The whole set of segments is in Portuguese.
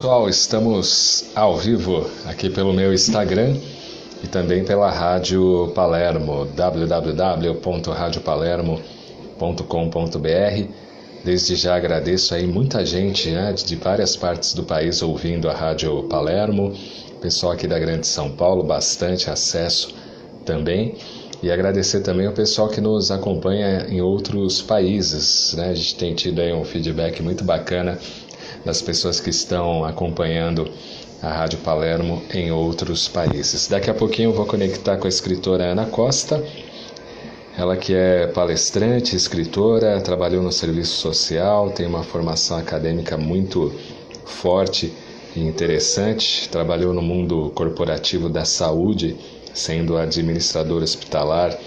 Pessoal, estamos ao vivo aqui pelo meu Instagram e também pela Rádio Palermo, www.radiopalermo.com.br. Desde já agradeço aí muita gente de várias partes do país ouvindo a Rádio Palermo, pessoal aqui da Grande São Paulo, bastante acesso também. E agradecer também o pessoal que nos acompanha em outros países, A gente tem tido aí um feedback muito bacana das pessoas que estão acompanhando a Rádio Palermo em outros países. Daqui a pouquinho eu vou conectar com a escritora Ana Costa, ela que é palestrante, escritora, trabalhou no serviço social, tem uma formação acadêmica muito forte e interessante, trabalhou no mundo corporativo da saúde, sendo administradora hospitalar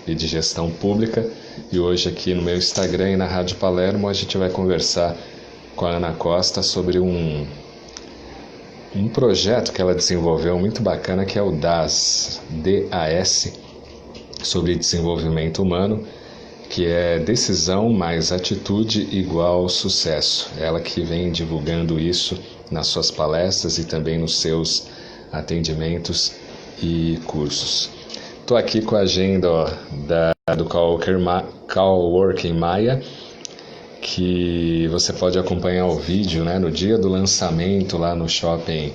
e de gestão pública, e hoje aqui no meu Instagram e na Rádio Palermo a gente vai conversar com a Ana Costa sobre um projeto que ela desenvolveu muito bacana, que é o DAS, D-A-S, sobre desenvolvimento humano, que é decisão mais atitude igual sucesso. Ela que vem divulgando isso nas suas palestras e também nos seus atendimentos e cursos. Estou aqui com a agenda do Coworking Maia, que você pode acompanhar o vídeo, no dia do lançamento lá no Shopping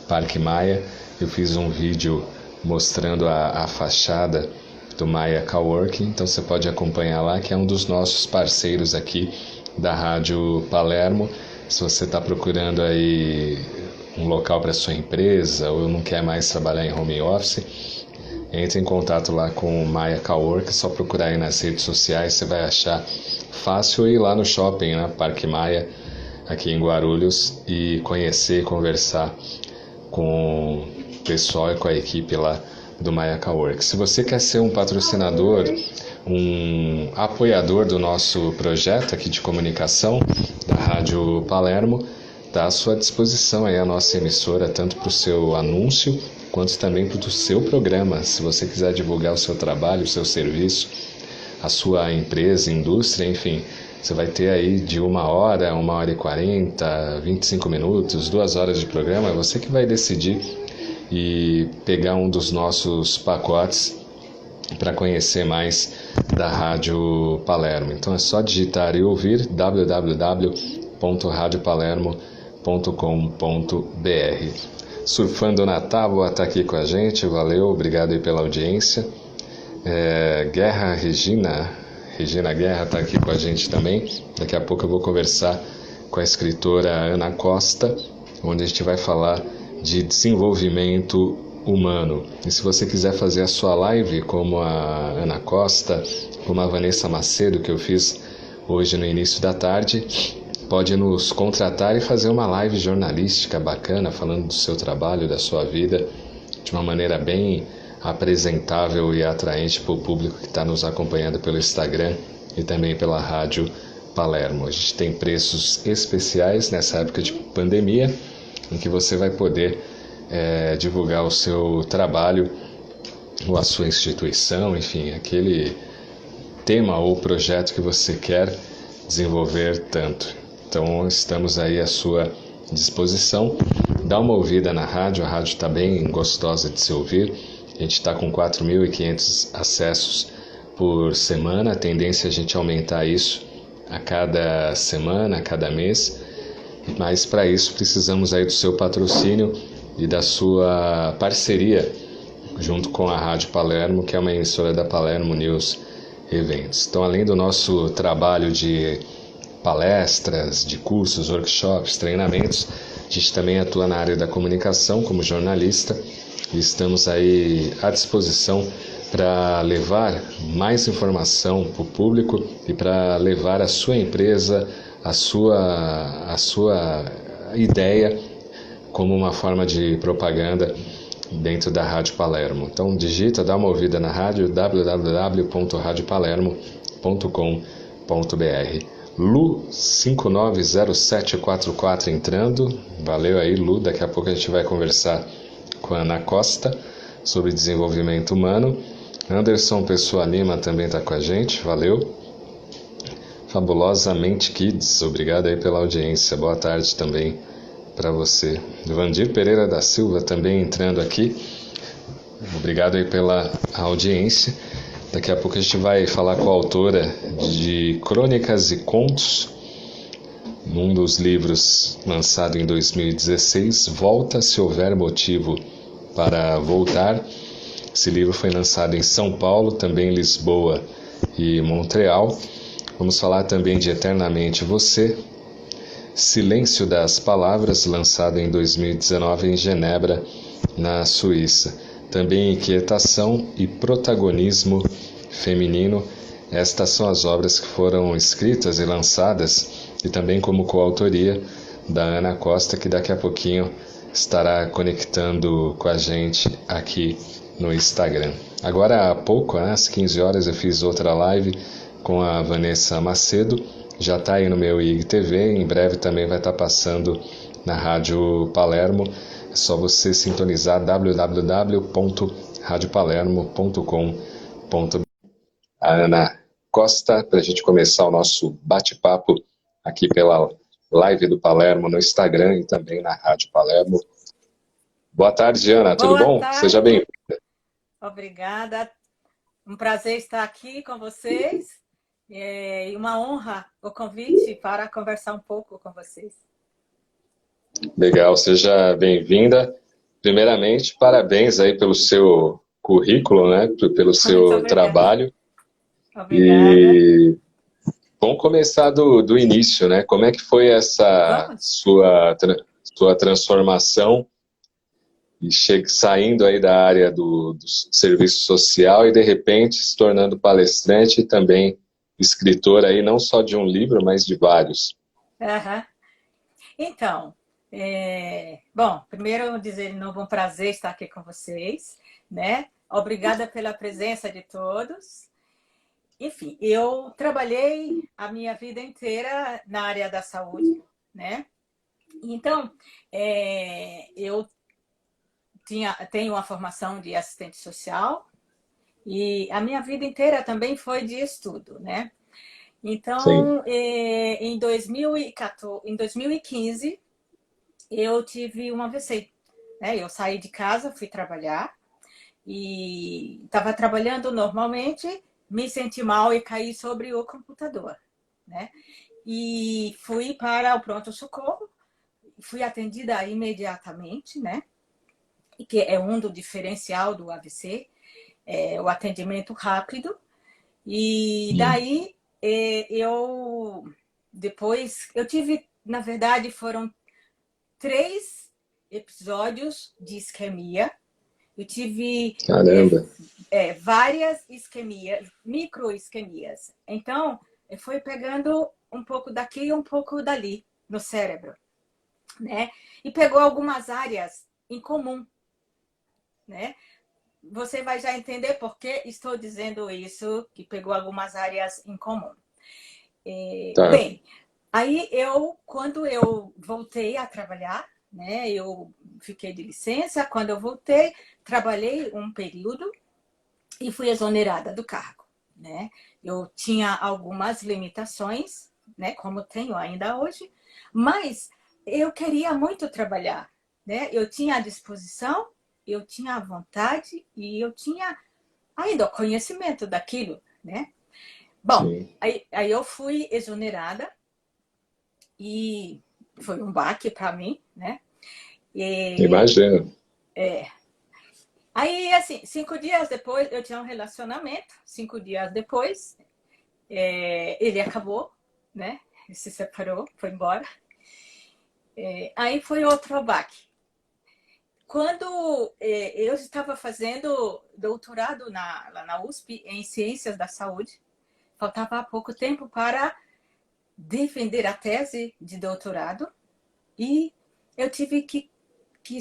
Parque Maia. Eu fiz um vídeo mostrando a fachada do Maia Coworking, então você pode acompanhar lá, que é um dos nossos parceiros aqui da Rádio Palermo. Se você está procurando aí um local para sua empresa ou não quer mais trabalhar em home office, entre em contato lá com o Maia Coworking, é só procurar aí nas redes sociais, você vai achar fácil ir lá no shopping, Parque Maia, aqui em Guarulhos, e conhecer e conversar com o pessoal e com a equipe lá do Maia Coworking. Se você quer ser um patrocinador, um apoiador do nosso projeto aqui de comunicação da Rádio Palermo, está à sua disposição aí a nossa emissora, tanto para o seu anúncio quanto também para o seu programa. Se você quiser divulgar o seu trabalho, o seu serviço, a sua empresa, indústria, enfim, você vai ter aí de 1 hora, 1h40, 25 minutos, 2 horas de programa. É você que vai decidir e pegar um dos nossos pacotes para conhecer mais da Rádio Palermo. Então é só digitar e ouvir www.radiopalermo.com.br. Surfando na Tábua está aqui com a gente, valeu, obrigado aí pela audiência. Regina Guerra está aqui com a gente também. Daqui a pouco eu vou conversar com a escritora Ana Costa, onde a gente vai falar de desenvolvimento humano. E se você quiser fazer a sua live como a Ana Costa, como a Vanessa Macedo, que eu fiz hoje no início da tarde, pode nos contratar e fazer uma live jornalística bacana, falando do seu trabalho, da sua vida, de uma maneira bem apresentável e atraente para o público que está nos acompanhando pelo Instagram e também pela Rádio Palermo. A gente tem preços especiais nessa época de pandemia, em que você vai poder divulgar o seu trabalho ou a sua instituição, enfim, aquele tema ou projeto que você quer desenvolver tanto. Então estamos aí à sua disposição. Dá uma ouvida na rádio, a rádio está bem gostosa de se ouvir. A gente está com 4.500 acessos por semana, a tendência é a gente aumentar isso a cada semana, a cada mês, mas para isso precisamos aí do seu patrocínio e da sua parceria junto com a Rádio Palermo, que é uma emissora da Palermo News Eventos. Então, além do nosso trabalho de palestras, de cursos, workshops, treinamentos, a gente também atua na área da comunicação como jornalista. E estamos aí à disposição para levar mais informação para o público e para levar a sua empresa, a sua ideia como uma forma de propaganda dentro da Rádio Palermo. Então dá uma ouvida na rádio, www.radiopalermo.com.br. Lu 590744 entrando, valeu aí Lu, daqui a pouco a gente vai conversar com a Ana Costa sobre desenvolvimento humano. Anderson Pessoa Lima também está com a gente, valeu. Fabulosamente Kids, obrigado aí pela audiência, boa tarde também para você. Vandir Pereira da Silva também entrando aqui. Obrigado aí pela audiência. Daqui a pouco a gente vai falar com a autora de Crônicas e Contos, num dos livros lançado em 2016, Volta se houver motivo para voltar. Esse livro foi lançado em São Paulo, também em Lisboa e Montreal. Vamos falar também de Eternamente Você, Silêncio das Palavras, lançado em 2019 em Genebra, na Suíça. Também Inquietação e Protagonismo Feminino. Estas são as obras que foram escritas e lançadas, e também como coautoria da Ana Costa, que daqui a pouquinho estará conectando com a gente aqui no Instagram. Agora há pouco, às 15 horas, eu fiz outra live com a Vanessa Macedo. Já está aí no meu IGTV, em breve também vai estar passando na Rádio Palermo. É só você sintonizar www.radiopalermo.com.br. A Ana Costa, para a gente começar o nosso bate-papo aqui pela live do Palermo no Instagram e também na Rádio Palermo. Boa tarde, Ana, tudo bom? Boa tarde. Seja bem-vinda. Obrigada. Um prazer estar aqui com vocês. E uma honra o convite para conversar um pouco com vocês. Legal, seja bem-vinda. Primeiramente, parabéns aí pelo seu currículo, né? Pelo seu trabalho. Obrigada. E vamos começar do início, né? Como é que foi essa sua transformação e saindo aí da área do serviço social e de repente se tornando palestrante e também escritora aí, não só de um livro, mas de vários. Então, bom, primeiro dizer de novo um prazer estar aqui com vocês, né? Obrigada pela presença de todos. Enfim, eu trabalhei a minha vida inteira na área da saúde, né? Então, eu tenho uma formação de assistente social e a minha vida inteira também foi de estudo, né? Então, em 2015, eu tive um AVC. Né? Eu saí de casa, fui trabalhar e estava trabalhando normalmente, me senti mal e caí sobre o computador. Né? E fui para o pronto-socorro, fui atendida imediatamente, né? Que é um do diferencial do AVC, o atendimento rápido. E daí depois eu tive, na verdade, foram 3 episódios de isquemia. Eu tive várias isquemias, microisquemias. Então, foi pegando um pouco daqui e um pouco dali no cérebro, né? E pegou algumas áreas em comum, né? Você vai já entender por que estou dizendo isso, que pegou algumas áreas em comum. Bem, aí quando eu voltei a trabalhar, né, eu fiquei de licença, quando eu voltei, trabalhei um período e fui exonerada do cargo. Né? Eu tinha algumas limitações, né, como tenho ainda hoje, mas eu queria muito trabalhar. Né? Eu tinha a disposição, eu tinha a vontade e eu tinha ainda o conhecimento daquilo, né? Bom, aí eu fui exonerada e foi um baque para mim, né? Imagina. Aí, assim, 5 dias depois, eu tinha um relacionamento. 5 dias depois, ele acabou, né? Ele se separou, foi embora. Aí foi outro baque. Quando eu estava fazendo doutorado lá na USP em Ciências da Saúde, faltava pouco tempo para defender a tese de doutorado e eu tive que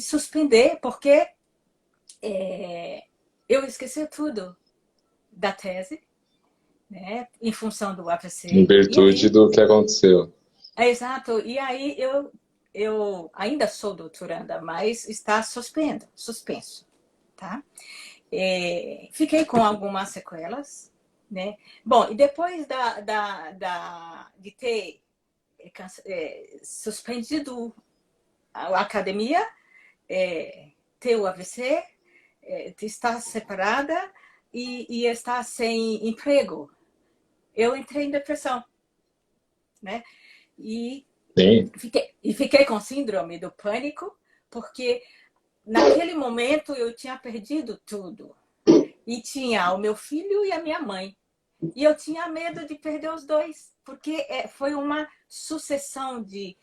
suspender porque eu esqueci tudo da tese, né, em função do AVC. Em virtude do que aconteceu. Exato. E aí eu ainda sou doutoranda, mas está suspenso, tá? Fiquei com algumas sequelas, né? Bom, e depois de ter suspendido a academia, ter o AVC, estar separada e estar sem emprego. Eu entrei em depressão, né? E Sim. fiquei com síndrome do pânico, porque naquele momento eu tinha perdido tudo. E tinha o meu filho e a minha mãe. E eu tinha medo de perder os dois, porque foi uma sucessão de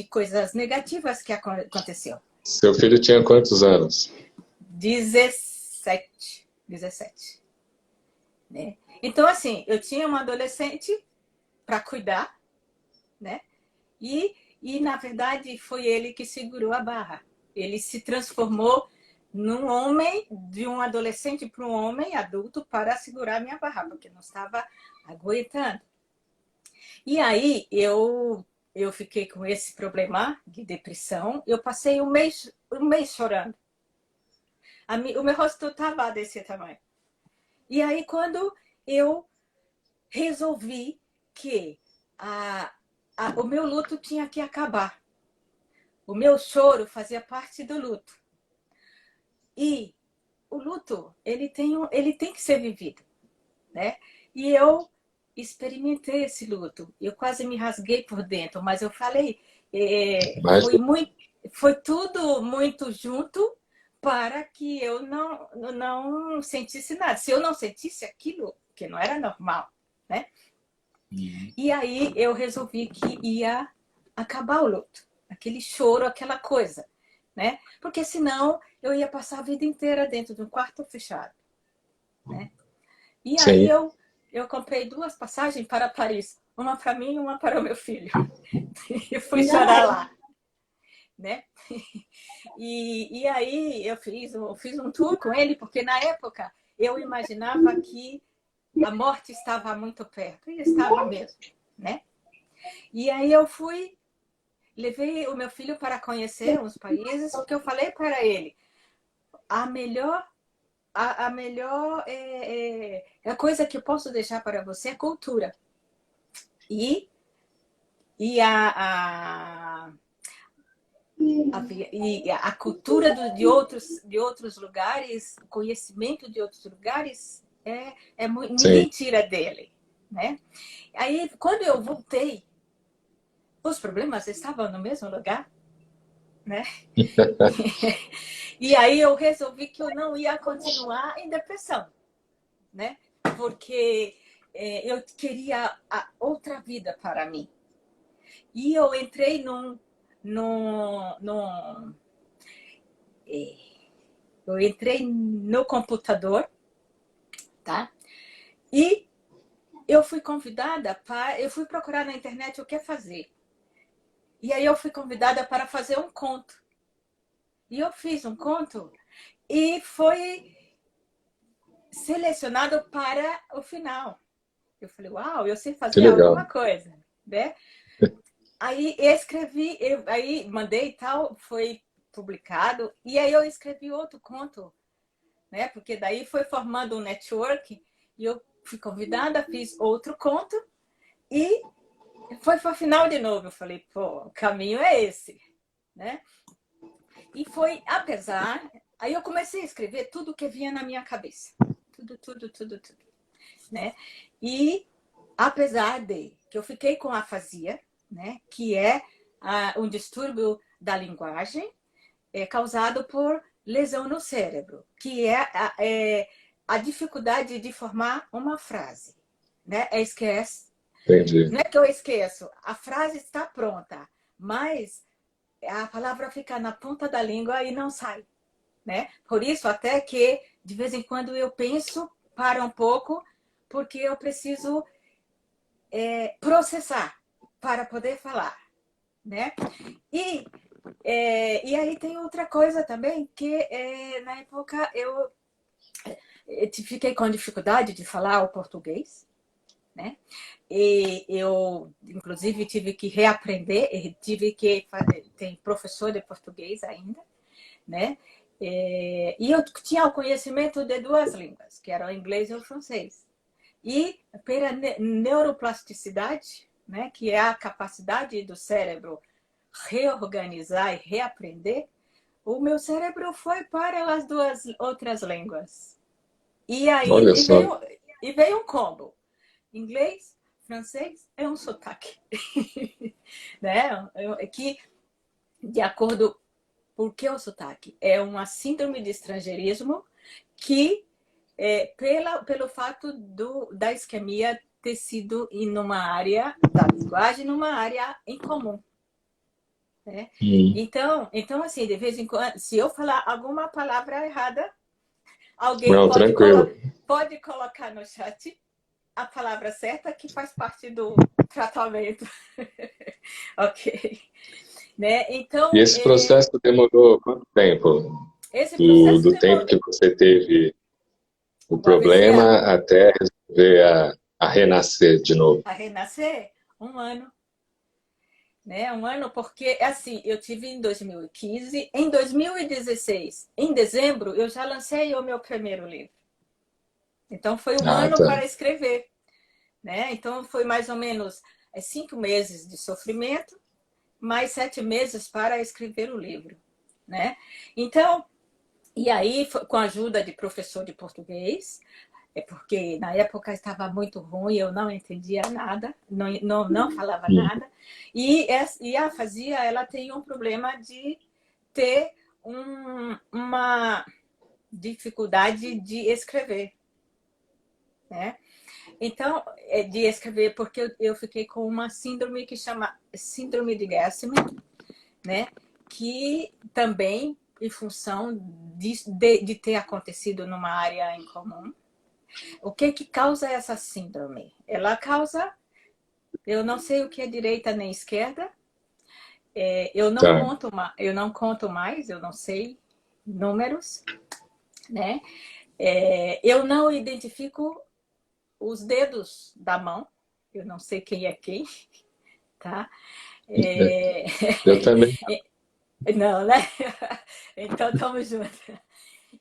coisas negativas que aconteceu. Seu filho tinha quantos anos? 17. 17. Né? Então, assim, eu tinha uma adolescente para cuidar, né? E, na verdade, foi ele que segurou a barra. Ele se transformou num homem, de um adolescente para um homem adulto, para segurar minha barra, porque não estava aguentando. E aí, eu fiquei com esse problema de depressão. Eu passei um mês chorando. O meu rosto estava desse tamanho. E aí, quando eu resolvi que o meu luto tinha que acabar. O meu choro fazia parte do luto. E o luto, ele tem que ser vivido, né? E eu experimentei esse luto. Eu quase me rasguei por dentro, mas eu falei, foi tudo muito junto para que eu não sentisse nada. Se eu não sentisse aquilo, que não era normal, né? E aí eu resolvi que ia acabar o luto, aquele choro, aquela coisa, né? Porque senão eu ia passar a vida inteira dentro de um quarto fechado, né? E aí eu comprei 2 passagens para Paris, uma para mim e uma para o meu filho. E fui chorar lá, né? E aí eu fiz um tour com ele, porque na época eu imaginava que a morte estava muito perto, e estava mesmo, né? E aí eu levei o meu filho para conhecer uns países, porque eu falei para ele, a melhor a coisa que eu posso deixar para você é cultura. E a cultura de outros lugares, o conhecimento de outros lugares, ninguém tira dele, né? Aí, quando eu voltei, os problemas estavam no mesmo lugar, né? E aí eu resolvi que eu não ia continuar em depressão, né? Porque eu queria outra vida para mim. E eu entrei eu entrei no computador, tá? E eu fui convidada eu fui procurar na internet o que fazer. E aí eu fui convidada para fazer um conto. E eu fiz um conto e foi selecionado para o final. Eu falei, uau, eu sei fazer alguma coisa, né? Aí escrevi, aí mandei e tal, foi publicado, e aí eu escrevi outro conto, né? Porque daí foi formando um network, e eu fui convidada, fiz outro conto, e foi para o final de novo. Eu falei, pô, o caminho é esse, né? E foi, apesar... Aí eu comecei a escrever tudo que vinha na minha cabeça. Tudo. Né? E apesar de que eu fiquei com afasia, né? Que é um distúrbio da linguagem causado por lesão no cérebro, que é a dificuldade de formar uma frase. Né? Esquece. Entendi. Não é que eu esqueço, a frase está pronta, mas a palavra fica na ponta da língua e não sai. Né? Por isso, até que de vez em quando eu penso, para um pouco, porque eu preciso processar para poder falar. Né? E aí tem outra coisa também, que na época eu fiquei com dificuldade de falar o português. Né? E eu, inclusive, tive que reaprender, tem professor de português ainda, né? E eu tinha o conhecimento de 2 línguas, que eram o inglês e o francês. E pela neuroplasticidade, né, que é a capacidade do cérebro reorganizar e reaprender, o meu cérebro foi para as duas outras línguas. E aí Olha só. e veio um combo. Inglês, francês é um sotaque. Né? Que, de acordo... Por que o sotaque? É uma síndrome de estrangeirismo que, pelo fato da isquemia ter sido em uma área da linguagem, numa área em comum. Né? Hum. Então, assim, de vez em quando, se eu falar alguma palavra errada, alguém Não, tranquilo. pode colocar no chat a palavra certa que faz parte do tratamento. Ok. Né? E Então, esse processo demorou quanto tempo? esse Do, processo do tempo demorou... que você teve o O AVC problema até resolver a renascer de novo? a renascer, 1 ano. Né? 1 ano, porque, assim, eu tive em 2015. Em 2016, em dezembro, eu já lancei o meu primeiro livro. Então, foi um Ah, ano tá. para escrever. Né? Então, foi mais ou menos 5 meses de sofrimento, mais 7 meses para escrever o livro. Né? Então, e aí, com a ajuda de professor de português, porque na época estava muito ruim, eu não entendia nada, não falava Hum. nada. E a Fazia, ela tem um problema de ter uma dificuldade de escrever. Né? Então, de escrever, porque eu fiquei com uma síndrome que chama síndrome de Gershman, né? Que também, em função de ter acontecido numa área em comum. O que causa essa síndrome? Ela causa... Eu não sei o que é direita nem esquerda. Tá. Eu não conto mais, eu não sei números. Né? Eu não identifico os dedos da mão. Eu não sei quem é quem. Tá? É... Eu também. Não, né? Então, estamos juntos.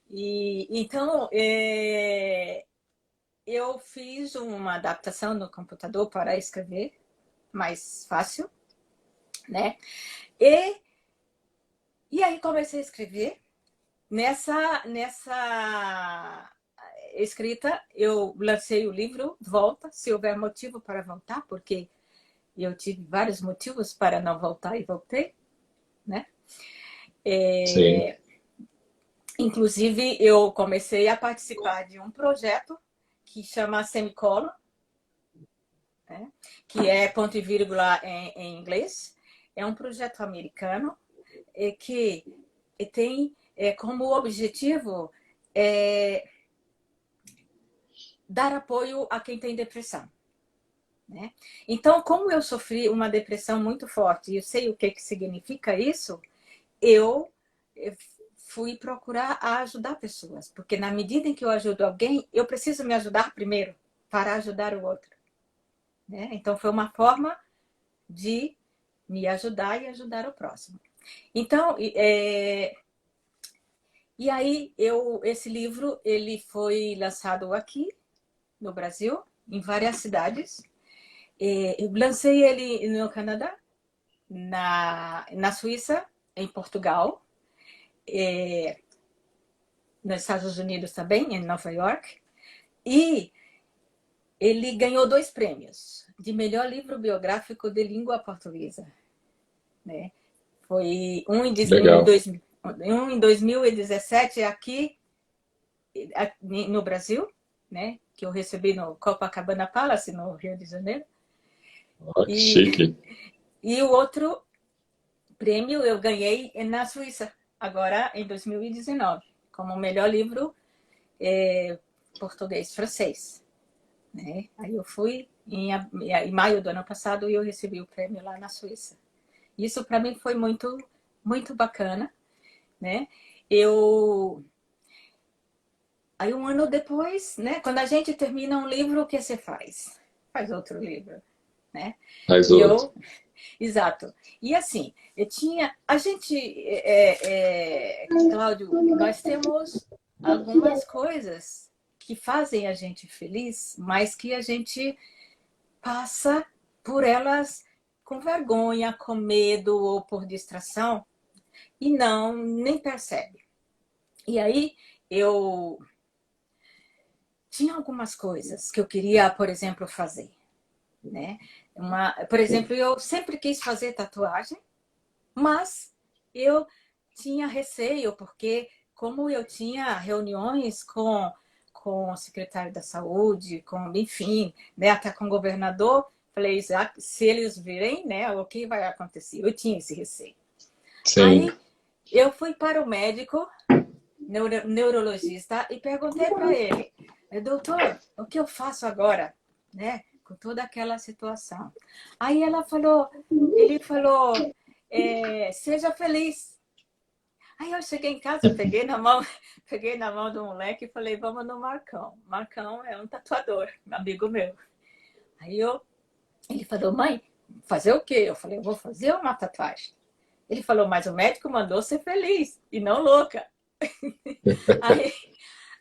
Então, eu fiz uma adaptação no computador para escrever mais fácil, né? E aí comecei a escrever. Nessa escrita, eu lancei o livro Volta, se houver motivo para voltar, porque eu tive vários motivos para não voltar e voltei, né? Sim. Inclusive, eu comecei a participar de um projeto que chama Semicolon, né? Que é ponto e vírgula em inglês. É um projeto americano que tem como objetivo dar apoio a quem tem depressão. Né? Então, como eu sofri uma depressão muito forte e eu sei o que significa isso, eu fui procurar ajudar pessoas, porque na medida em que eu ajudo alguém, eu preciso me ajudar primeiro para ajudar o outro. Né? Então, foi uma forma de me ajudar e ajudar o próximo. Então, e aí esse livro ele foi lançado aqui no Brasil, em várias cidades. Eu lancei ele no Canadá, na Suíça, em Portugal, nos Estados Unidos também, em Nova York. E ele ganhou 2 prêmios de melhor livro biográfico de língua portuguesa. Né? Foi um Legal. em 2017 aqui no Brasil, né? Que eu recebi no Copacabana Palace, no Rio de Janeiro. Ó, que chique. E o outro prêmio eu ganhei na Suíça, agora em 2019, como melhor livro português-francês. Né? Aí eu fui em maio do ano passado e eu recebi o prêmio lá na Suíça. Isso para mim foi muito, muito bacana. Né? Aí 1 ano depois, né? Quando a gente termina um livro, o que você faz? Faz outro livro. Né? Mais E outro. eu... Exato. E assim, a gente, Cláudio, nós temos algumas coisas que fazem a gente feliz, mas que a gente passa por elas com vergonha, com medo ou por distração e nem percebe. E aí eu tinha algumas coisas que eu queria, por exemplo, fazer, né? Por exemplo, eu sempre quis fazer tatuagem, mas eu tinha receio, porque como eu tinha reuniões com o secretário da saúde, enfim, né, até com o governador, falei, se eles virem, né, o que vai acontecer? Eu tinha esse receio. Sim. Aí eu fui para o médico, neurologista, e perguntei para ele, doutor, o que eu faço agora, né, com toda aquela situação? Aí ele falou, seja feliz. Aí eu cheguei em casa, peguei na mão do moleque e falei, vamos no Marcão. Marcão é um tatuador, um amigo meu. Aí ele falou, mãe, fazer o quê? Eu falei, eu vou fazer uma tatuagem. Ele falou, mas o médico mandou ser feliz e não louca.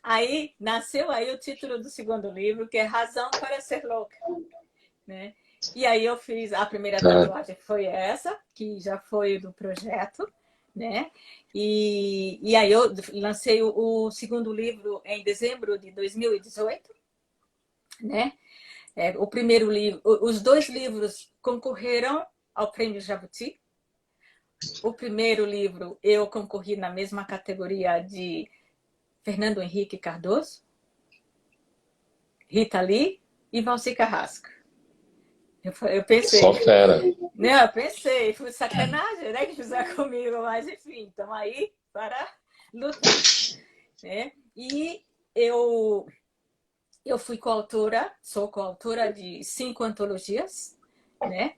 Aí nasceu aí o título do segundo livro, que é Razão para Ser Louca, né? E aí eu fiz, a primeira tatuagem foi essa, que já foi do projeto, né? E aí eu lancei o segundo livro em dezembro de 2018, né? O primeiro livro, os 2 livros concorreram ao Prêmio Jabuti. O primeiro livro eu concorri na mesma categoria de Fernando Henrique Cardoso, Rita Lee e Valci Carrasco. Eu pensei. Só fera. Não, eu pensei, foi sacanagem, né, que fizeram comigo, mas enfim, estamos aí para lutar, né? E eu fui coautora, sou coautora de 5 antologias, né?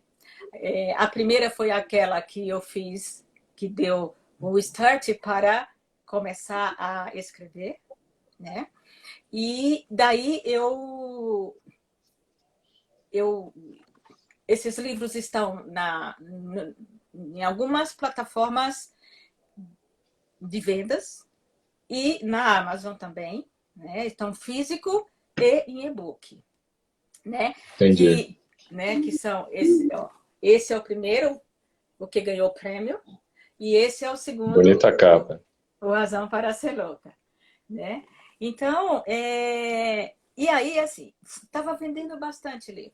A primeira foi aquela que eu fiz, que deu o start para começar a escrever, né? E daí esses livros estão em algumas plataformas de vendas e na Amazon também, né? Estão físico e em e-book, né? Entendi. Que são esse é o primeiro, o que ganhou o prêmio, e esse é o segundo. Bonita capa. O Razão para Ser Louca, né? Então, e aí, assim, estava vendendo bastante livro,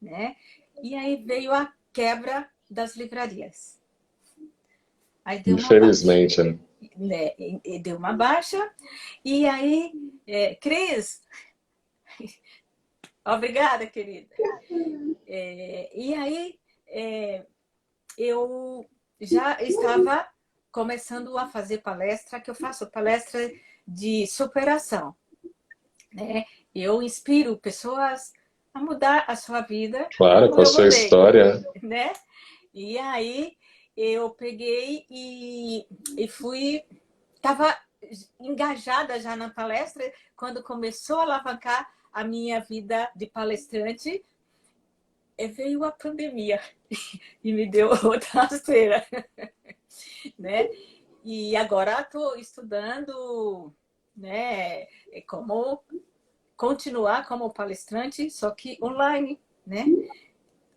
né? E aí veio a quebra das livrarias. Aí deu Infelizmente, uma baixa, né? E deu uma baixa. E aí, Cris, obrigada, querida. E aí, eu já estava começando a fazer palestra, que eu faço palestra de superação, né? Eu inspiro pessoas a mudar a sua vida. Claro, com a sua história, né? E aí eu peguei e fui, estava engajada já na palestra quando começou a alavancar a minha vida de palestrante. Veio a pandemia e me deu outra rasteira, né? E agora estou estudando, né, como continuar como palestrante, só que online, né?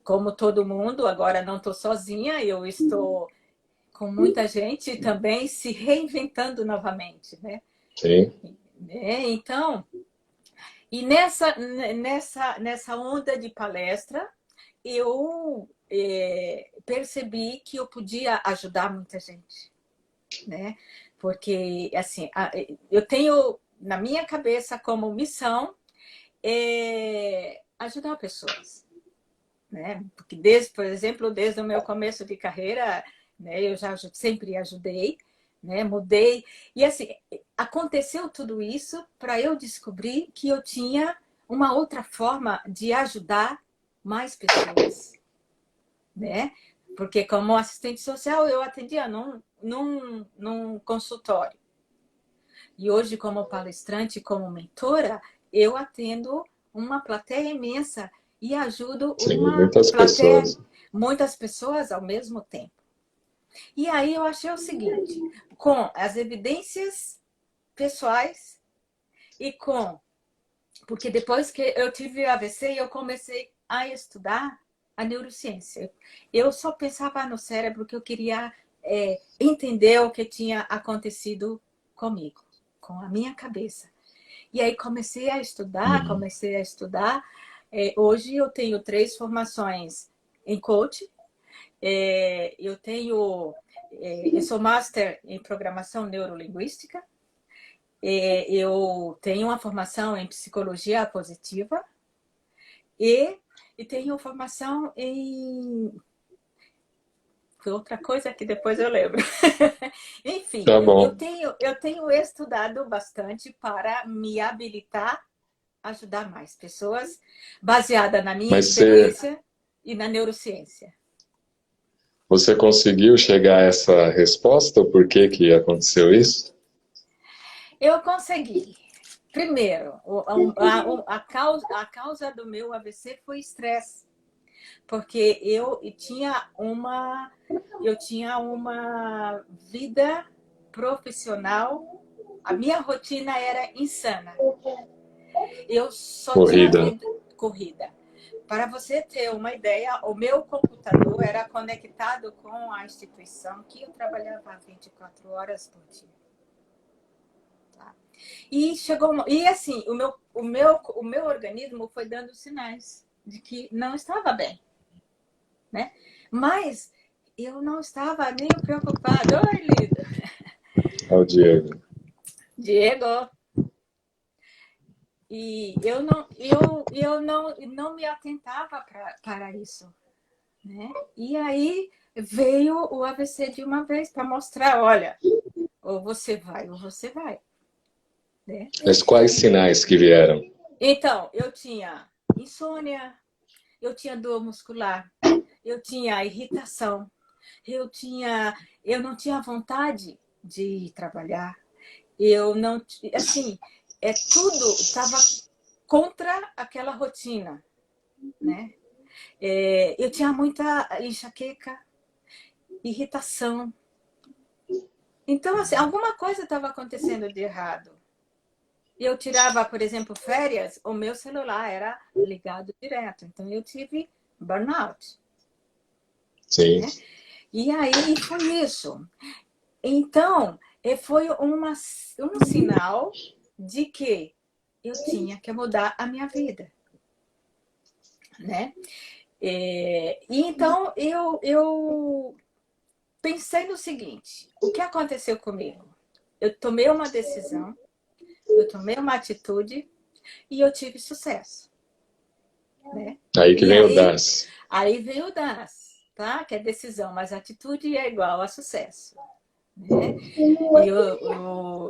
Como todo mundo, agora não estou sozinha, eu estou com muita gente também se reinventando novamente, né? sim. Então, e nessa onda de palestra, eu percebi que eu podia ajudar muita gente, né? Porque, assim, eu tenho na minha cabeça como missão ajudar pessoas, né? Porque por exemplo, desde o meu começo de carreira, né, eu já sempre ajudei, né? Mudei e assim aconteceu tudo isso para eu descobrir que eu tinha uma outra forma de ajudar mais pessoas, né? Porque como assistente social eu atendia num consultório. E hoje, como palestrante, como mentora, eu atendo uma plateia imensa e ajudo muitas pessoas ao mesmo tempo. E aí eu achei o seguinte, com as evidências pessoais e porque depois que eu tive AVC, eu comecei a estudar a neurociência. Eu só pensava no cérebro que eu queria entender o que tinha acontecido comigo, com a minha cabeça. E aí comecei a estudar. Hoje eu tenho 3 formações em coaching. Eu sou master em programação neurolinguística. Eu tenho uma formação em psicologia positiva e tenho formação em outra coisa que depois eu lembro. Enfim, Tá bom. eu tenho estudado bastante para me habilitar a ajudar mais pessoas, baseada na minha Mas experiência e na neurociência. você conseguiu chegar a essa resposta? O porquê que aconteceu isso? Eu consegui. Primeiro, a causa do meu AVC foi estresse, porque eu tinha uma vida profissional, a minha rotina era insana. Eu só tinha Corrida. vida corrida. Para você ter uma ideia, o meu computador era conectado com a instituição que eu trabalhava 24 horas por dia. Tá? E assim, o meu organismo foi dando sinais de que não estava bem, né? Mas eu não estava nem preocupada. Oi, Lida. Ao Diego. Diego. E eu não me atentava para isso, né? E aí veio o AVC de uma vez para mostrar, olha, ou você vai ou você vai, né? Mas quais sinais que vieram? Então, eu tinha insônia, eu tinha dor muscular, eu tinha irritação, eu não tinha vontade de trabalhar, eu não, assim, tudo estava contra aquela rotina, né? Eu tinha muita enxaqueca, irritação. Então, assim, alguma coisa estava acontecendo de errado. Eu tirava, por exemplo, férias, o meu celular era ligado direto. Então, eu tive burnout. Sim. Né? E aí foi isso. Então, foi um sinal de que eu tinha que mudar a minha vida. Né? E então, eu pensei no seguinte: o que aconteceu comigo? Eu tomei uma decisão, eu tomei uma atitude e eu tive sucesso. Né? Aí que vem o DAS. Aí vem o DAS, tá? Que é decisão, mas atitude é igual a sucesso. Né?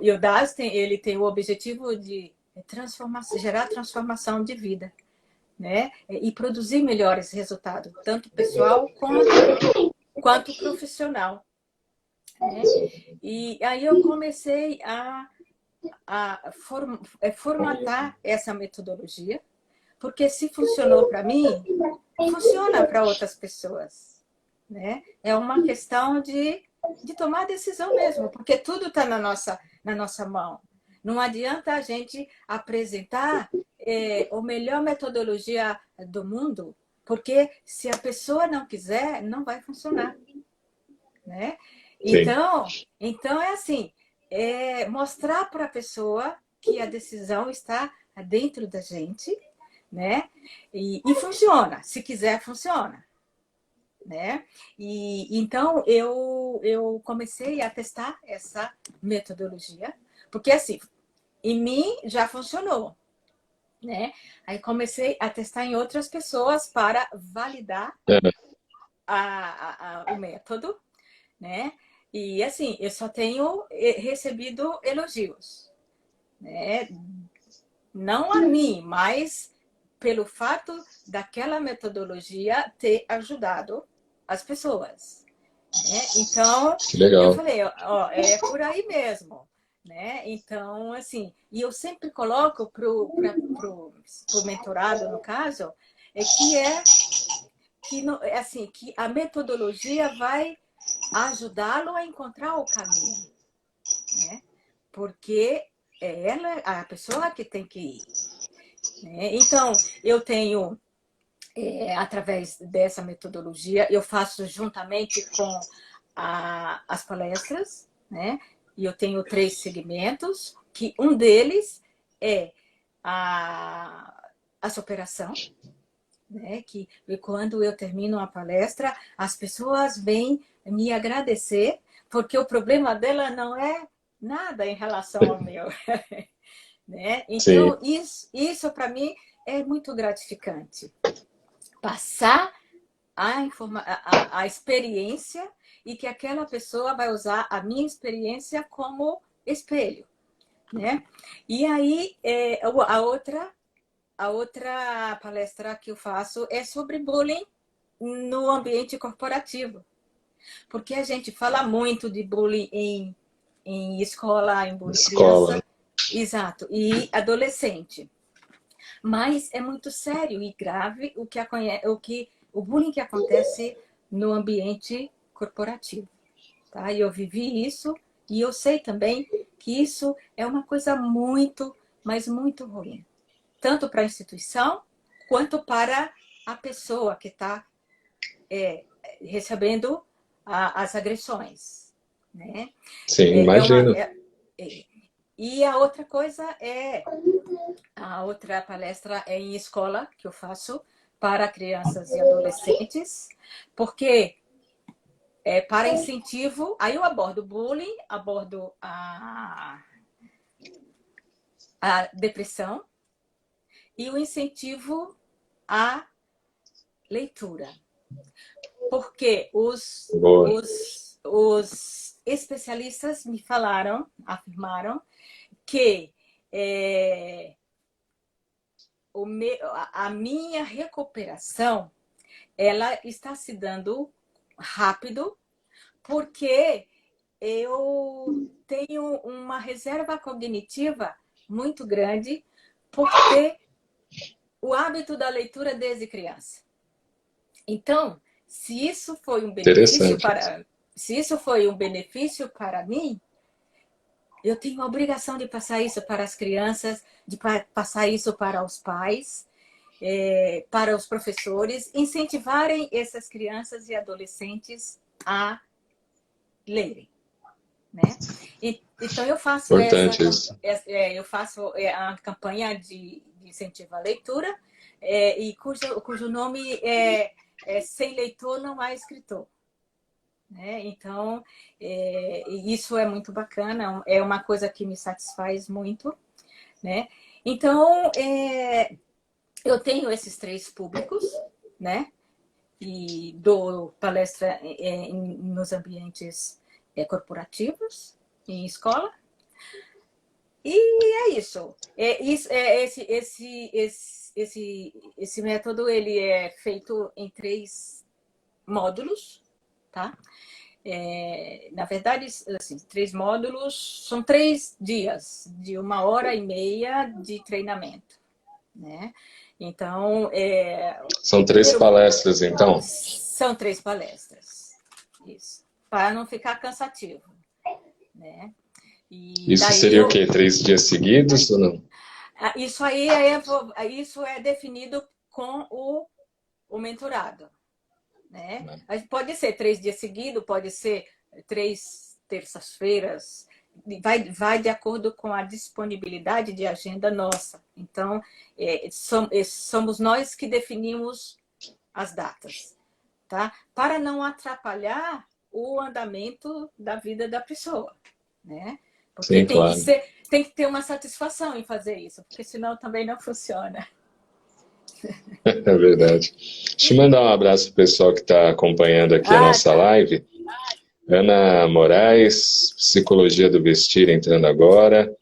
E o DAS ele tem o objetivo de gerar transformação de vida, né? E produzir melhores resultados, tanto pessoal quanto profissional. Né? E aí eu comecei a formatar essa metodologia, porque se funcionou para mim, funciona para outras pessoas. Né? É uma questão de tomar decisão mesmo, porque tudo está na nossa mão. Não adianta a gente apresentar a melhor metodologia do mundo, porque se a pessoa não quiser, não vai funcionar. Né? Então é assim, mostrar para a pessoa que a decisão está dentro da gente, né? E funciona, se quiser, funciona. Né? E então eu comecei a testar essa metodologia, porque assim, em mim já funcionou. Né? Aí comecei a testar em outras pessoas para validar o método. Né? E assim, eu só tenho recebido elogios, né? Não a mim, mas pelo fato daquela metodologia ter ajudado as pessoas. Né? Então, eu falei, ó, é por aí mesmo. Né? Então, assim, e eu sempre coloco pro mentorado, no caso, que a metodologia vai ajudá-lo a encontrar o caminho, né? Porque é a pessoa que tem que ir. Né? Então, eu tenho através dessa metodologia. Eu faço juntamente com as palestras, né? E eu tenho 3 segmentos, que um deles é a superação, né? Que quando eu termino a palestra, as pessoas vêm me agradecer, porque o problema dela não é nada em relação ao meu. Né? Sim, Então, isso para mim é muito gratificante. Passar a experiência e que aquela pessoa vai usar a minha experiência como espelho. Né? E aí, a outra palestra que eu faço é sobre bullying no ambiente corporativo. Porque a gente fala muito de bullying em escola, em bullying escola. criança, exato, e adolescente. Mas é muito sério e grave o bullying que acontece no ambiente corporativo. Tá? E eu vivi isso e eu sei também que isso é uma coisa muito, mas muito ruim. Tanto para a instituição, quanto para a pessoa que está recebendo as agressões. Né? Sim, É uma, imagino. e a outra coisa a outra palestra é em escola, que eu faço para crianças e adolescentes, porque para incentivo, aí eu abordo bullying, abordo a depressão e o incentivo à leitura. Porque Boa. os especialistas me afirmaram que a minha recuperação ela está se dando rápido porque eu tenho uma reserva cognitiva muito grande por ter o hábito da leitura desde criança. Então, se isso foi um benefício Interessante. para mim, eu tenho a obrigação de passar isso para as crianças, de passar isso para os pais, para os professores, incentivarem essas crianças e adolescentes a lerem. Né? Então eu faço Importante isso. a campanha de incentivo à leitura e cujo nome é Sem Leitor Não Há Escritor. Né? Então isso é muito bacana, é uma coisa que me satisfaz muito. Né? Então eu tenho esses 3 públicos, né? E dou palestra nos ambientes corporativos, em escola. E é isso. Esse método ele é feito em 3 módulos, tá? Na verdade, assim, 3 módulos são 3 dias de 1h30 de treinamento, né? Então, São o 3 primeiro palestras, então? são 3 palestras, isso, para não ficar cansativo, né? E Isso daí seria o quê? 3 dias seguidos ou não? isso aí isso é definido com o mentorado, né? Pode ser 3 dias seguidos, pode ser 3 terças-feiras, vai de acordo com a disponibilidade de agenda nossa. Então, somos nós que definimos as datas, tá? Para não atrapalhar o andamento da vida da pessoa, né? Porque Sim, claro. tem que ter uma satisfação em fazer isso, porque senão também não funciona. É verdade. Deixa eu mandar um abraço pro pessoal que está acompanhando aqui a nossa Tá. live. Ana Moraes, Psicologia do Vestir entrando agora.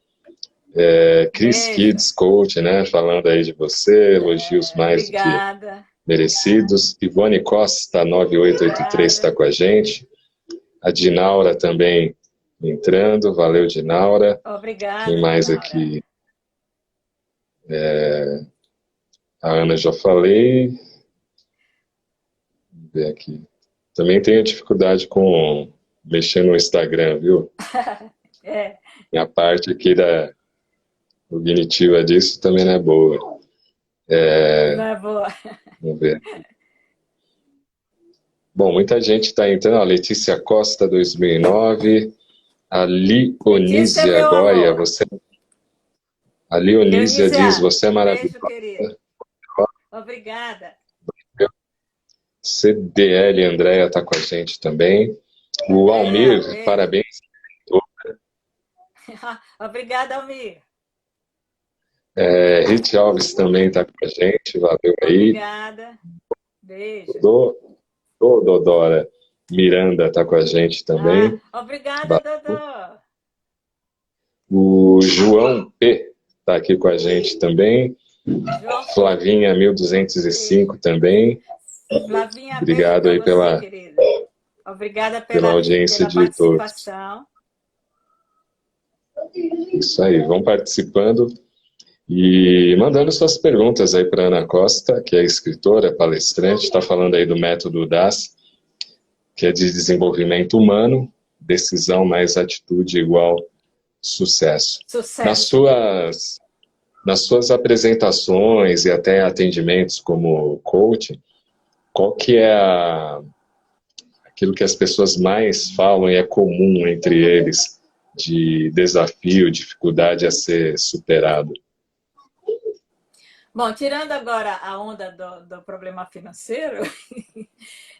Chris Beijo. Kids, coach, né? Falando aí de você, elogios mais do que Obrigada. merecidos. Ivone Costa, 9883, está Obrigada. com a gente. A Dinaura também entrando. Valeu, Dinaura. Quem Obrigada, mais Dinaura. aqui? A Ana já falei. Vamos ver aqui. Também tenho dificuldade com mexer no Instagram, viu? É, E a parte aqui da cognitiva disso também não é boa. não é boa. Vamos ver. Bom, muita gente está entrando. A Letícia Costa, 2009. A Letícia, Leonísia meu Goya, amor. você... A Leonísia diz, Leonísia, você é beijo, maravilhosa. querida. Obrigada. CDL Andréia está com a gente também. O Andréia, Almir, beijo. parabéns. Obrigada, Almir. Rich Alves também está com a gente, valeu aí. Obrigada. Beijo. Dodora Miranda está com a gente também. Obrigada, Valeu. Dodô. O João P está aqui com a gente também. João P. Flavinha Beijo. 1005 também. Flavinha, beijo Obrigado para aí você, pela, querida. Obrigada pela pela, audiência pela de todos. participação. Isso aí, vão participando e mandando suas perguntas aí para Ana Costa, que é escritora, palestrante, está falando aí do método DAS, que é de desenvolvimento humano, decisão mais atitude igual sucesso. Sucesso. Nas suas apresentações e até atendimentos como coach, qual que é aquilo que as pessoas mais falam e é comum entre eles de desafio, dificuldade a ser superado? Bom, tirando agora a onda do problema financeiro,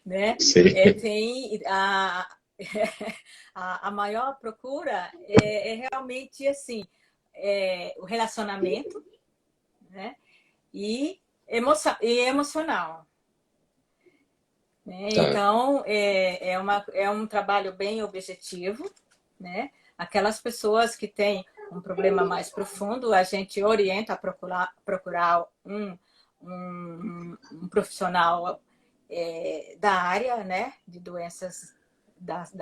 né? Sim. Tem a maior procura é realmente assim, o relacionamento, né? E emocional. Né? Tá. Então, é um trabalho bem objetivo, né? Aquelas pessoas que têm um problema mais profundo, a gente orienta a procurar um profissional da área, né? De doenças das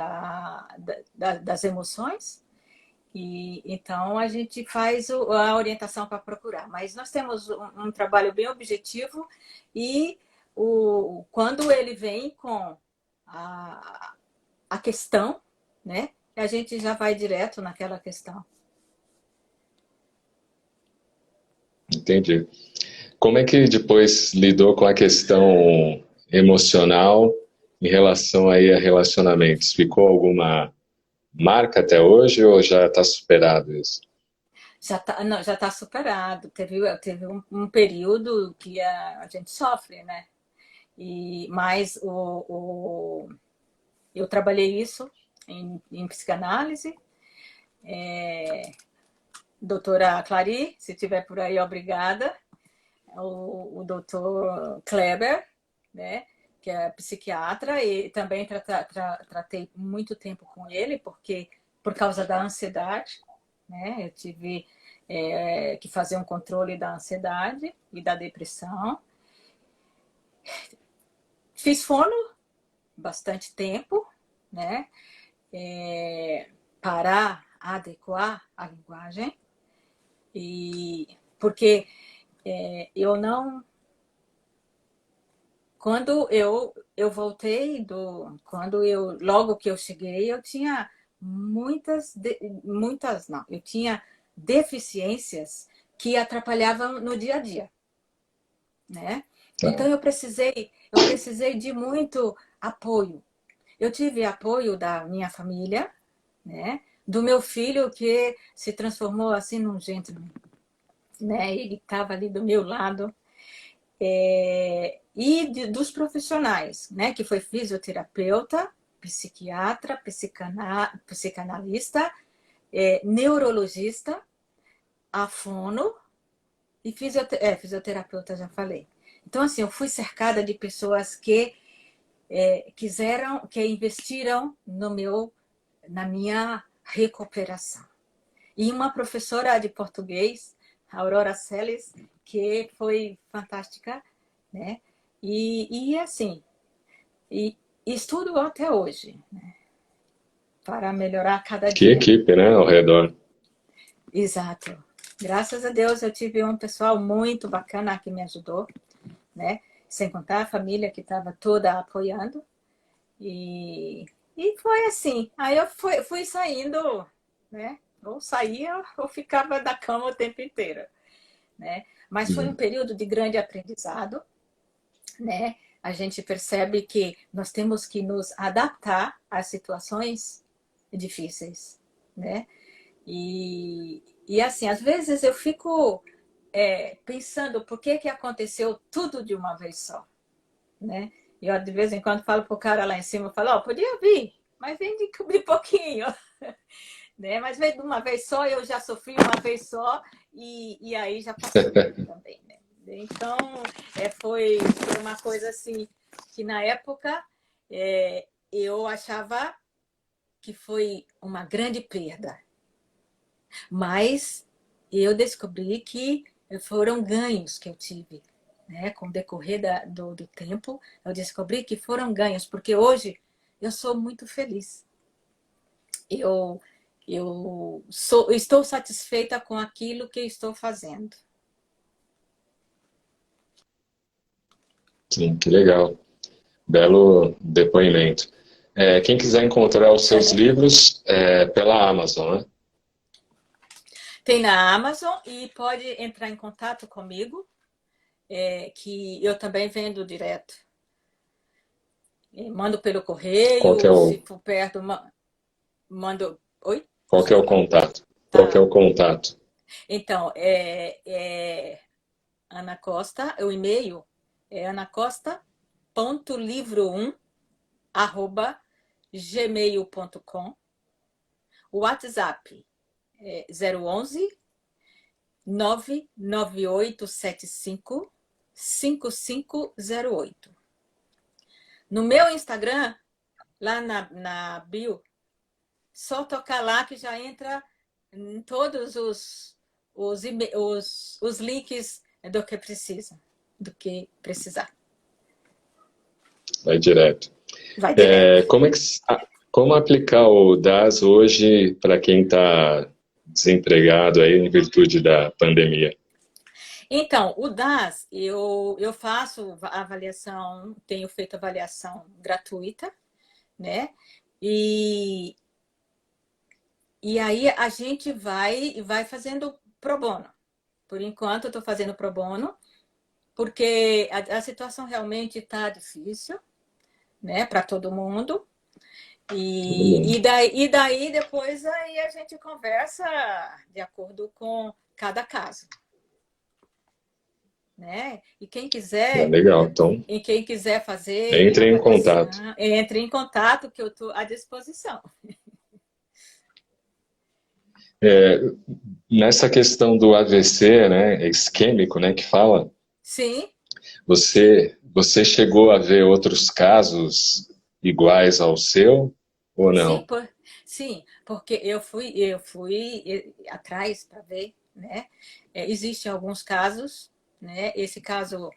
emoções. E então a gente faz a orientação para procurar. Mas nós temos um trabalho bem objetivo e quando ele vem com a questão, né? A gente já vai direto naquela questão. Entendi. Como é que depois lidou com a questão emocional em relação aí a relacionamentos? Ficou alguma marca até hoje ou já está superado isso? Já está superado. Teve um período que a gente sofre, né? Mas eu trabalhei isso em psicanálise. Doutora Clary, se estiver por aí, obrigada. O doutor Kleber, né, que é psiquiatra, e também tratei muito tempo com ele, porque por causa da ansiedade, né, eu tive que fazer um controle da ansiedade e da depressão. Fiz fono bastante tempo, né, para adequar a linguagem, e porque eu não... Quando eu voltei logo que eu cheguei, eu tinha eu tinha deficiências que atrapalhavam no dia a dia, né? Então eu precisei de muito apoio. Eu tive apoio da minha família, né? Do meu filho, que se transformou assim num gentleman, né? Ele estava ali do meu lado. E dos profissionais, né? Que foi fisioterapeuta, psiquiatra, psicanalista, neurologista, a fono e fisioterapeuta, já falei. Então, assim, eu fui cercada de pessoas que que investiram na minha recuperação. E uma professora de português, Aurora Celes, que foi fantástica, né? E assim, estudo até hoje, né? Para melhorar cada Que dia. equipe, né, ao redor. Exato. Graças a Deus eu tive um pessoal muito bacana que me ajudou, né? Sem contar a família que estava toda apoiando. E foi assim. Aí eu fui saindo, né? Ou saía ou ficava da cama o tempo inteiro, né? Mas foi um período de grande aprendizado, né? A gente percebe que nós temos que nos adaptar às situações difíceis, né? E assim, às vezes eu fico pensando por que aconteceu tudo de uma vez só, né? Eu de vez em quando falo pro cara lá em cima, eu falo, ó, podia vir, mas vem de pouquinho, né? Mas veio de uma vez só, eu já sofri uma vez só e aí já passou também, né? Então, foi uma coisa assim que na época eu achava que foi uma grande perda, mas eu descobri que foram ganhos que eu tive, né? Com o decorrer do tempo, eu descobri que foram ganhos, porque hoje eu sou muito feliz. Eu, estou satisfeita com aquilo que estou fazendo. Sim, que legal. Belo depoimento. Quem quiser encontrar os seus livros pela Amazon, né? Tem na Amazon e pode entrar em contato comigo, que eu também vendo direto. Mando pelo Qual que é correio, se o, for perto, mando. Oi? qual que é o Desculpa. contato? Qual que é Ah, o contato? então, Ana Costa, o e-mail é anacosta.livro1@gmail.com. O WhatsApp é 011 99875 5508. No meu Instagram, lá na bio, só tocar lá que já entra em todos os links do que precisa, do que precisar. Vai direto. Vai direto. Como aplicar o DAS hoje para quem está desempregado aí em virtude da pandemia? Então, o DAS, eu faço avaliação, tenho feito avaliação gratuita, né? E, e aí a gente vai fazendo pro bono. Por enquanto, eu estou fazendo pro bono, porque a situação realmente está difícil, né, para todo mundo. Todo mundo. E daí depois aí a gente conversa de acordo com cada caso, né? Legal. Então, E quem quiser fazer entre em avaliação, contato. entre em contato que eu estou à disposição. É, Nessa questão do AVC, né, isquêmico, né, que fala, Sim, você chegou a ver outros casos iguais ao seu ou sim, não? sim, porque eu fui atrás para ver, né? Existem alguns casos, né? Esse caso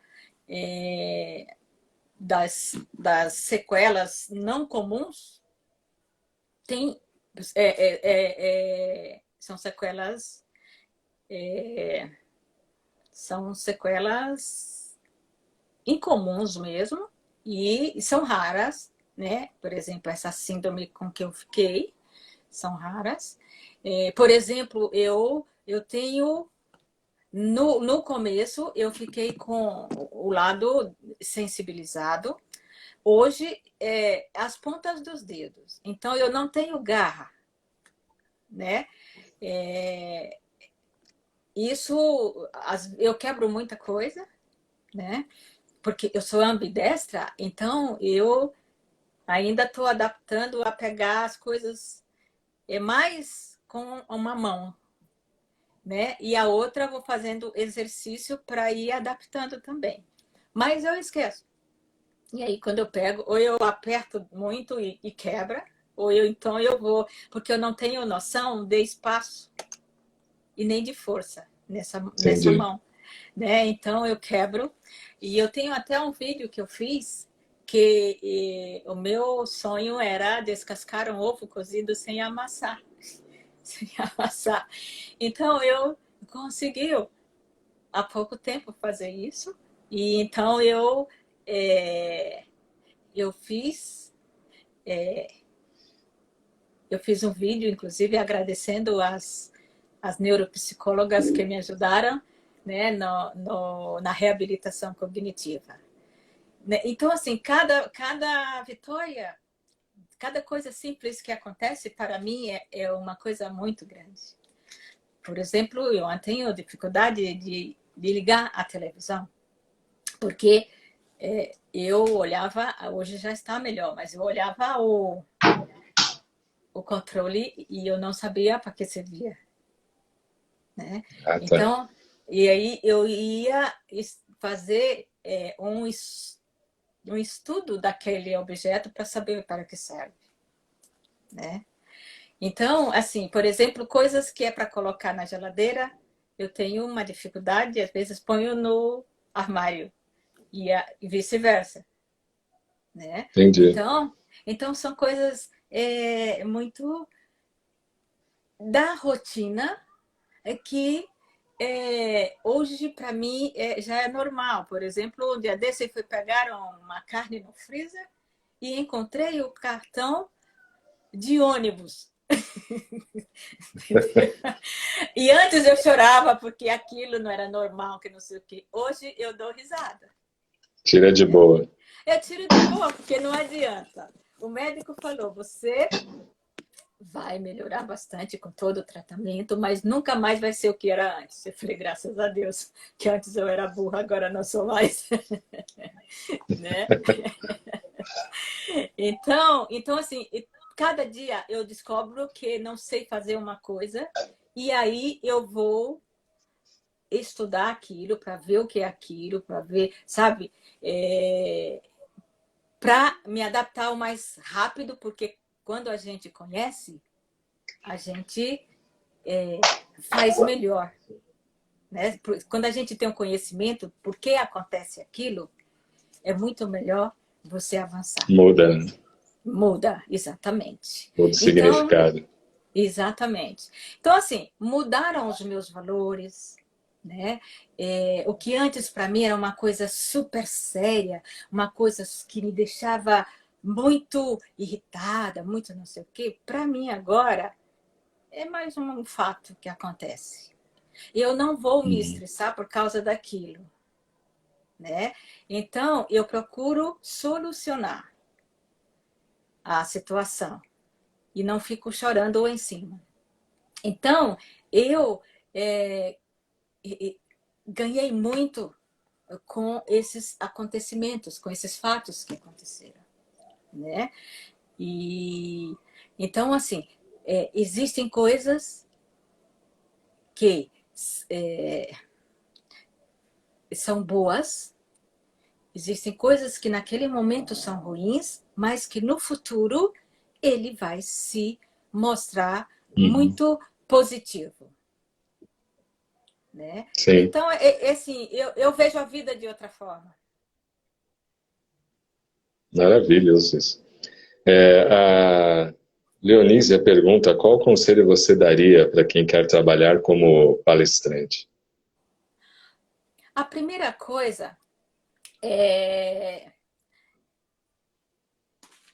das sequelas não comuns tem são sequelas são sequelas incomuns mesmo e são raras, né? Por exemplo, essa síndrome com que eu fiquei são raras. Por exemplo, eu tenho no começo eu fiquei com o lado sensibilizado. Hoje as pontas dos dedos. Então eu não tenho garra, né? Isso eu quebro muita coisa, né? Porque eu sou ambidestra, então eu ainda estou adaptando a pegar as coisas mais com uma mão, né? E a outra vou fazendo exercício para ir adaptando também. Mas eu esqueço. E aí, quando eu pego, ou eu aperto muito e quebra, ou então eu vou, porque eu não tenho noção de espaço e nem de força nessa Entendi. mão, né? Então eu quebro. E eu tenho até um vídeo que eu fiz que o meu sonho era descascar um ovo cozido sem amassar. Sem amassar. Então eu consegui há pouco tempo fazer isso. E então é, eu fiz eu fiz um vídeo, inclusive, agradecendo as neuropsicólogas que me ajudaram, né, na reabilitação cognitiva. né? Então, assim, cada vitória, cada coisa simples que acontece, para mim, é uma coisa muito grande. Por exemplo, eu tenho dificuldade de ligar a televisão, porque eu olhava, hoje já está melhor, mas eu olhava o controle e eu não sabia para que servia, né? Ah, tá. Então, e aí eu ia fazer um estudo daquele objeto para saber para que serve, né? Então, assim, por exemplo, coisas que é para colocar na geladeira, eu tenho uma dificuldade, às vezes ponho no armário e vice-versa, né? Entendi. Então são coisas muito da rotina que hoje para mim já é normal. Por exemplo, um dia desse eu fui pegar uma carne no freezer e encontrei o cartão de ônibus. E antes eu chorava porque aquilo não era normal, que não sei o quê. Hoje eu dou risada. Tira de boa. Eu tiro de boa, porque não adianta. O médico falou, você vai melhorar bastante com todo o tratamento, mas nunca mais vai ser o que era antes. Eu falei, graças a Deus, que antes eu era burra, agora não sou mais. Né? Então, assim, cada dia eu descubro que não sei fazer uma coisa e aí eu vou estudar aquilo para ver o que é aquilo, para ver, sabe? Para me adaptar o mais rápido, porque quando a gente conhece, a gente faz melhor. Né? Quando a gente tem um conhecimento, por que acontece aquilo, é muito melhor você avançar. Muda, né? Muda, exatamente. Muda o Então, significado. exatamente. Então, assim, mudaram os meus valores, né? O que antes para mim era uma coisa super séria, uma coisa que me deixava muito irritada, muito não sei o quê, para mim agora é mais um fato que acontece. Eu não vou me estressar por causa daquilo, né? Então, eu procuro solucionar a situação e não fico chorando em cima. Então, eu ganhei muito com esses acontecimentos, com esses fatos que aconteceram, né? E então, assim, existem coisas que são boas, existem coisas que naquele momento são ruins, mas que no futuro ele vai se mostrar muito positivo. Né? Sim. Então, assim, eu vejo a vida de outra forma. Maravilhoso isso. A Leonísia pergunta: qual conselho você daria para quem quer trabalhar como palestrante? A primeira coisa é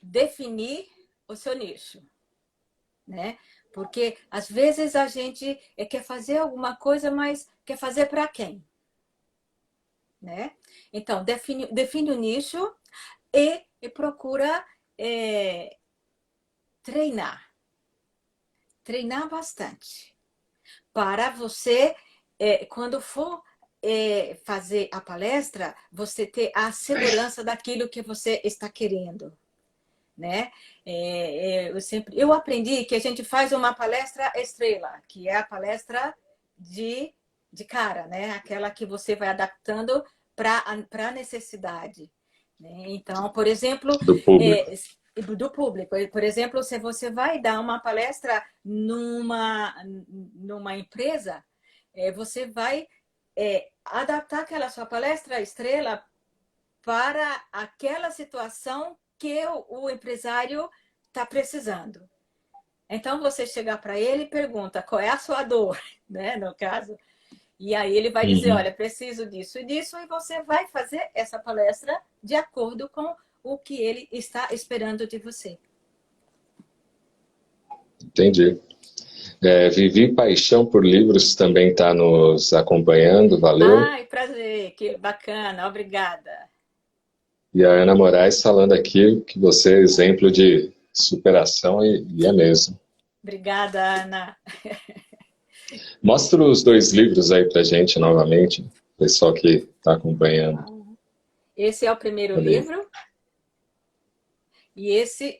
definir o seu nicho, né? Porque às vezes a gente quer fazer alguma coisa, mas quer fazer para quem? Né? Então, define o nicho e procura treinar. Treinar bastante. Para você, quando for fazer a palestra, você ter a segurança daquilo que você está querendo. Né? Eu aprendi que a gente faz uma palestra estrela, que é a palestra de cara, né? Aquela que você vai adaptando para a necessidade. Né? Então, por exemplo, Do público. Do público. Por exemplo, se você vai dar uma palestra numa empresa, você vai adaptar aquela sua palestra estrela para aquela situação que o empresário está precisando. Então, você chegar para ele e pergunta qual é a sua dor, né, no caso. E aí ele vai dizer, olha, preciso disso e disso, e você vai fazer essa palestra de acordo com o que ele está esperando de você. Entendi. Vivi Paixão por Livros também está nos acompanhando, valeu. Ai, prazer, que bacana, obrigada. E a Ana Moraes falando aqui que você é exemplo de superação e é mesmo. Obrigada, Ana. Mostra os 2 livros aí pra gente novamente, pessoal que está acompanhando. Esse é o primeiro Ali. livro. E esse...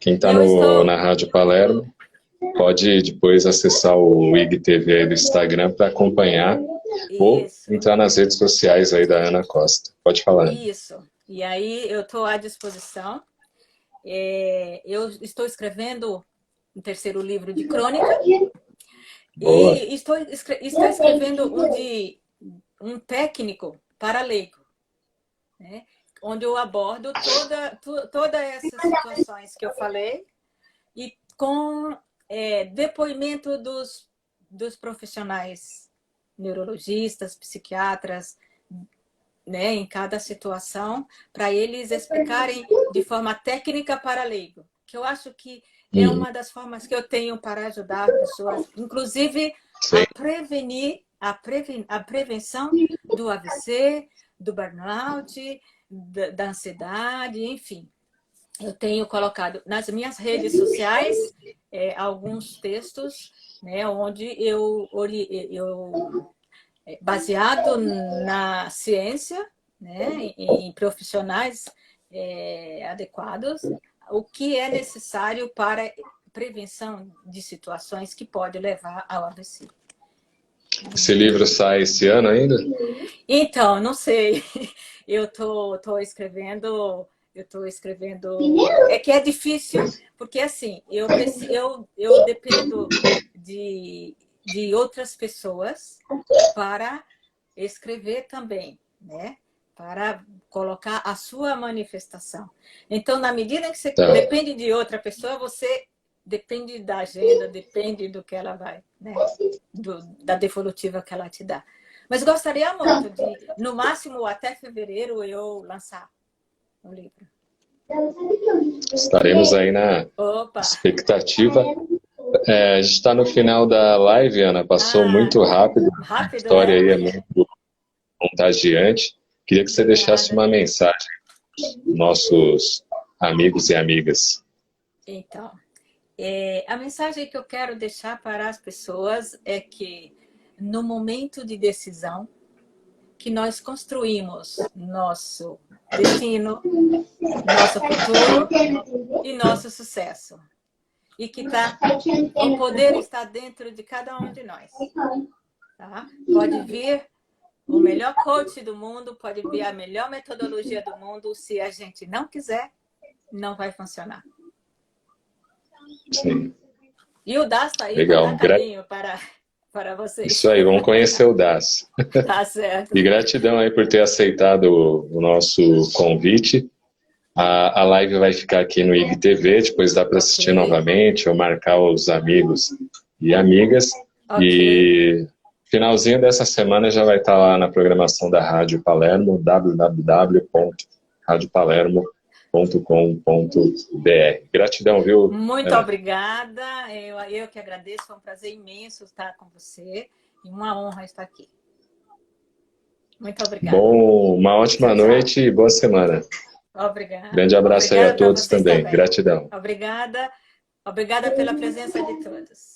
Quem está estou... na Rádio Palermo pode depois acessar o IGTV aí do Instagram para acompanhar. Isso. Ou entrar nas redes sociais aí da Ana Costa. Pode falar. Isso. E aí eu estou à disposição. Eu estou escrevendo um terceiro livro de crônica. Boa. E estou escrevendo um técnico para leigo, né? Onde eu abordo todas essas situações que eu falei e com depoimento dos profissionais neurologistas, psiquiatras, né, em cada situação, para eles explicarem de forma técnica para leigo, que eu acho que é uma das formas que eu tenho para ajudar pessoas, inclusive a prevenir a prevenção do AVC, do burnout, da ansiedade, enfim. Eu tenho colocado nas minhas redes sociais alguns textos, né, onde eu baseado na ciência, né, em profissionais adequados, o que é necessário para prevenção de situações que podem levar ao AVC. Esse livro sai esse ano ainda? Então, não sei. Eu estou escrevendo... É que é difícil, porque assim, eu dependo de outras pessoas para escrever também, né? Para colocar a sua manifestação. Então, na medida que você depende de outra pessoa, você depende da agenda, depende do que ela vai, né? Da devolutiva que ela te dá. Mas gostaria muito de, no máximo até fevereiro, eu lançar um livro. Estaremos aí na expectativa. A gente está no final da live, Ana. Passou muito rápido. A história, né? Aí é muito contagiante. Queria que você deixasse uma mensagem para os nossos amigos e amigas. Então, a mensagem que eu quero deixar para as pessoas é que no momento de decisão que nós construímos nosso destino, nosso futuro e nosso sucesso. E que o poder está dentro de cada um de nós. Tá? Pode vir o melhor coach do mundo, pode vir a melhor metodologia do mundo, se a gente não quiser, não vai funcionar. Sim. E o Das está aí para dar carinho para vocês. Isso aí, vamos conhecer o Das. Tá certo. E gratidão aí por ter aceitado o nosso convite. A live vai ficar aqui no IGTV, depois dá para assistir novamente ou marcar os amigos e amigas. E finalzinho dessa semana já vai estar lá na programação da Rádio Palermo, www.radiopalermo.com.br. Gratidão, viu? Muito obrigada. Eu que agradeço, foi um prazer imenso estar com você e uma honra estar aqui. Muito obrigada. Bom, uma ótima noite e boa semana. Obrigada. Grande abraço aí a todos também. Gratidão. Obrigada. Obrigada pela presença de todos.